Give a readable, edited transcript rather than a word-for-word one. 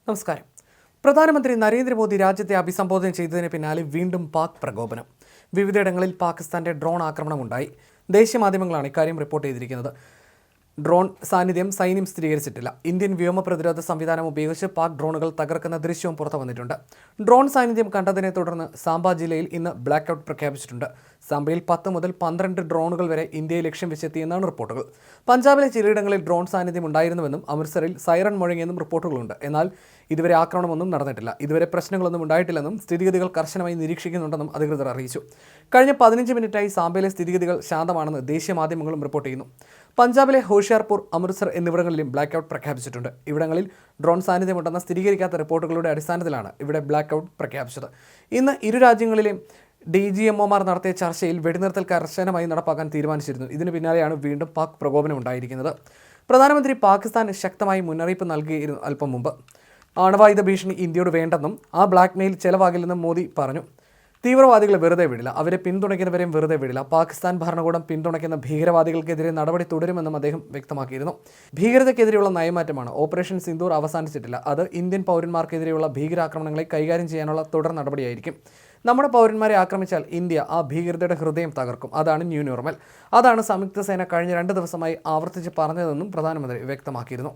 നമസ്കാരം. പ്രധാനമന്ത്രി നരേന്ദ്രമോദി രാജ്യത്തെ അഭിസംബോധന ചെയ്തതിന് പിന്നാലെ വീണ്ടും പാക് പ്രകോപനം. വിവിധയിടങ്ങളിൽ പാകിസ്ഥാന്റെ ഡ്രോൺ ആക്രമണമുണ്ടായി. ദേശീയ മാധ്യമങ്ങളാണ് ഇക്കാര്യം റിപ്പോർട്ട് ചെയ്തിരിക്കുന്നത്. ഡ്രോൺ സാന്നിധ്യം സൈന്യം സ്ഥിരീകരിച്ചിട്ടില്ല. ഇന്ത്യൻ വ്യോമ പ്രതിരോധ സംവിധാനം ഉപയോഗിച്ച് പാക് ഡ്രോണുകൾ തകർക്കുന്ന ദൃശ്യവും പുറത്തു വന്നിട്ടുണ്ട്. ഡ്രോൺ സാന്നിധ്യം കണ്ടതിനെ തുടർന്ന് സാംബ ജില്ലയിൽ ഇന്ന് ബ്ലാക്ക് ഔട്ട് പ്രഖ്യാപിച്ചിട്ടുണ്ട്. സാംബയിൽ 10 മുതൽ 12 ഡ്രോണുകൾ വരെ ഇന്ത്യയെ ലക്ഷ്യം വെച്ചെത്തിയെന്നാണ് റിപ്പോർട്ടുകൾ. പഞ്ചാബിലെ ചിലയിടങ്ങളിൽ ഡ്രോൺ സാന്നിധ്യം ഉണ്ടായിരുന്നുവെന്നും അമൃത്സറിൽ സൈറൺ മുഴങ്ങിയെന്നും റിപ്പോർട്ടുകളുണ്ട്. എന്നാൽ ഇതുവരെ ആക്രമണമൊന്നും നടന്നിട്ടില്ല. ഇതുവരെ പ്രശ്നങ്ങളൊന്നും ഉണ്ടായിട്ടില്ലെന്നും സ്ഥിതിഗതികൾ കർശനമായി നിരീക്ഷിക്കുന്നുണ്ടെന്നും അധികൃതർ അറിയിച്ചു. കഴിഞ്ഞ 15 മിനിറ്റായി സാംബയിലെ സ്ഥിതിഗതികൾ ശാന്തമാണെന്ന് ദേശീയ മാധ്യമങ്ങളും റിപ്പോർട്ട് ചെയ്യുന്നു. പഞ്ചാബിലെ ഹോഷിയാർപൂർ, അമൃത്സർ എന്നിവിടങ്ങളിലും ബ്ലാക്ക് ഔട്ട് പ്രഖ്യാപിച്ചിട്ടുണ്ട്. ഇവിടങ്ങളിൽ ഡ്രോൺ സാന്നിധ്യമുണ്ടെന്ന സ്ഥിരീകരിക്കാത്ത റിപ്പോർട്ടുകളുടെ അടിസ്ഥാനത്തിലാണ് ഇവിടെ ബ്ലാക്ക് ഔട്ട് പ്രഖ്യാപിച്ചത്. ഇന്ന് ഇരു രാജ്യങ്ങളിലെയും DGMOമാർ നടത്തിയ ചർച്ചയിൽ വെടിനിർത്തൽ കർശനമായി നടപ്പാക്കാൻ തീരുമാനിച്ചിരുന്നു. ഇതിന് പിന്നാലെയാണ് വീണ്ടും പാക് പ്രകോപനം ഉണ്ടായിരിക്കുന്നത്. പ്രധാനമന്ത്രി പാകിസ്ഥാൻ ശക്തമായി മുന്നറിയിപ്പ് നൽകിയിരുന്നു അല്പം മുമ്പ്. ആണവായുധ ഭീഷണി ഇന്ത്യയോട് വേണ്ടെന്നും ആ ബ്ലാക്ക്മെയിൽ ചെലവാകില്ലെന്നും മോദി പറഞ്ഞു. തീവ്രവാദികളെ വെറുതെ വിടില്ല, അവരെ പിന്തുണയ്ക്കുന്നവരെയും വെറുതെ വിടില്ല. പാകിസ്ഥാൻ ഭരണകൂടം പിന്തുണയ്ക്കുന്ന ഭീകരവാദികൾക്കെതിരെ നടപടി തുടരുമെന്നും അദ്ദേഹം വ്യക്തമാക്കിയിരുന്നു. ഭീകരതയ്ക്കെതിരെയുള്ള നയമാറ്റമാണ്. ഓപ്പറേഷൻ സിന്ദൂർ അവസാനിച്ചിട്ടില്ല. അത് ഇന്ത്യൻ പൗരന്മാർക്കെതിരെയുള്ള ഭീകരാക്രമണങ്ങളെ കൈകാര്യം ചെയ്യാനുള്ള തുടർ നടപടിയായിരിക്കും. നമ്മുടെ പൗരന്മാരെ ആക്രമിച്ചാൽ ഇന്ത്യ ആ ഭീകരതയുടെ ഹൃദയം തകർക്കും. അതാണ് ന്യൂ നോർമൽ. അതാണ് സംയുക്ത സേന കഴിഞ്ഞ 2 ദിവസമായി ആവർത്തിച്ച് പറഞ്ഞതെന്നും പ്രധാനമന്ത്രി വ്യക്തമാക്കിയിരുന്നു.